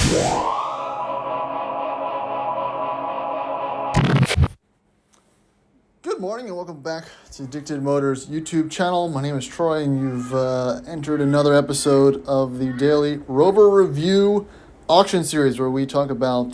Good morning and welcome back to Addicted Motors YouTube channel. My name is Troy and you've entered another episode of the daily Rover Review auction series where we talk about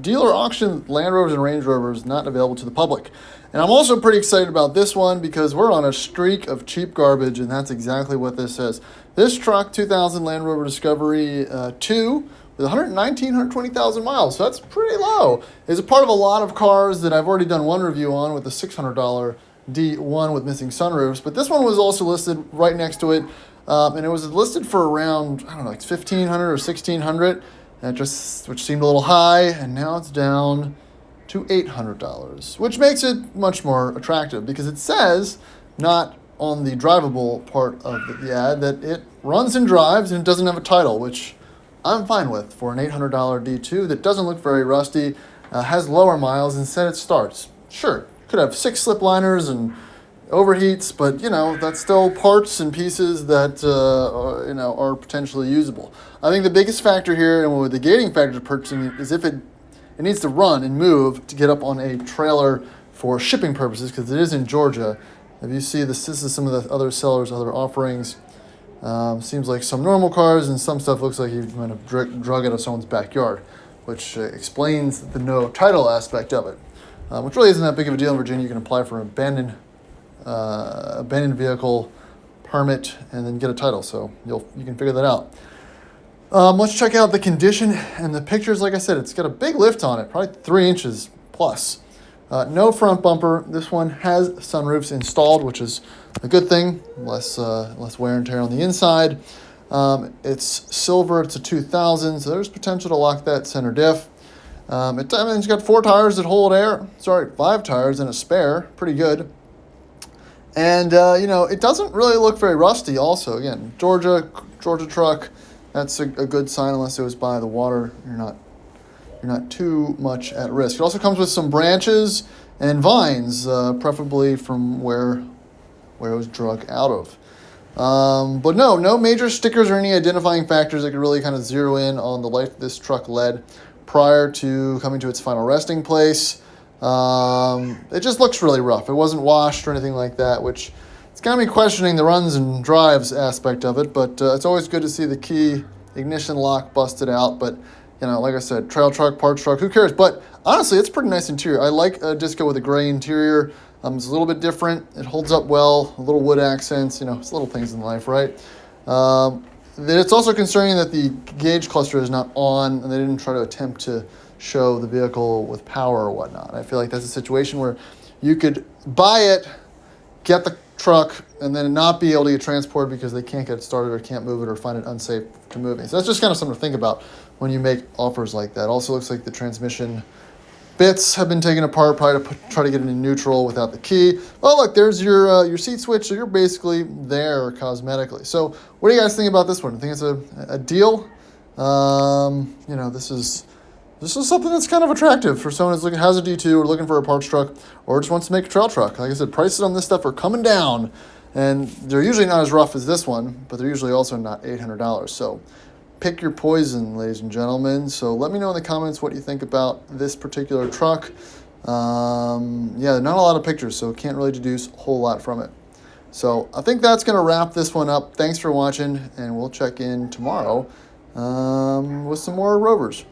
dealer auction Land Rovers and Range Rovers not available to the public. And I'm also pretty excited about this one because we're on a streak of cheap garbage, and that's exactly what this is. This truck, 2000 Land Rover Discovery 2, with 120,000 miles, so that's pretty low. It's a part of a lot of cars that I've already done one review on with the $600 D1 with missing sunroofs, but this one was also listed right next to it, and it was listed for around, I don't know, like $1,500 or $1,600, which seemed a little high, and now it's down to $800, which makes it much more attractive because it says, not on the drivable part of the ad, that it runs and drives and it doesn't have a title, which I'm fine with for an $800 D2 that doesn't look very rusty, has lower miles, and said it starts. Sure, could have 6 slip liners and overheats, but that's still parts and pieces that are potentially usable. I think the biggest factor here, and with the gating factor to purchasing it, is if it needs to run and move to get up on a trailer for shipping purposes, because it is in Georgia. If you see this is some of the other sellers' other offerings. Seems like some normal cars, and some stuff looks like you might have drug out of someone's backyard, which explains the no title aspect of it, which really isn't that big of a deal in Virginia. You can apply for an abandoned vehicle permit and then get a title, so you can figure that out. Let's check out the condition and the pictures. Like I said, it's got a big lift on it, probably 3 inches plus. No front bumper. This one has sunroofs installed, which is a good thing. Less wear and tear on the inside. It's silver. It's a 2000, so there's potential to lock that center diff. It's got 4 tires that hold air. 5 tires and a spare. Pretty good. And it doesn't really look very rusty. Also, again, Georgia truck. That's a good sign, unless it was by the water. You're not too much at risk. It also comes with some branches and vines, preferably from where it was drug out of. But no major stickers or any identifying factors that could really kind of zero in on the life this truck led prior to coming to its final resting place. It just looks really rough. It wasn't washed or anything like that, which it's got me questioning the runs and drives aspect of it, but it's always good to see the key ignition lock busted out. But like I said, trail truck, parts truck, who cares? But honestly, it's pretty nice interior. I like a Disco with a gray interior. It's a little bit different. It holds up well, a little wood accents, it's little things in life, right? It's also concerning that the gauge cluster is not on, and they didn't try to attempt to show the vehicle with power or whatnot. I feel like that's a situation where you could buy it, get the truck, and then not be able to get transported because they can't get it started or can't move it or find it unsafe to moving. So that's just kind of something to think about when you make offers like that. Also looks like the transmission bits have been taken apart, probably to try to get it in neutral without the key. Oh, look, there's your seat switch, so you're basically there cosmetically. So what do you guys think about this one? I think it's a deal. This is something that's kind of attractive for someone who has a D2 or looking for a parts truck or just wants to make a trail truck. Like I said, prices on this stuff are coming down, and they're usually not as rough as this one, but they're usually also not $800. So pick your poison, ladies and gentlemen. So let me know in the comments what you think about this particular truck. Not a lot of pictures, so can't really deduce a whole lot from it. So I think that's going to wrap this one up. Thanks for watching, and we'll check in tomorrow with some more Rovers.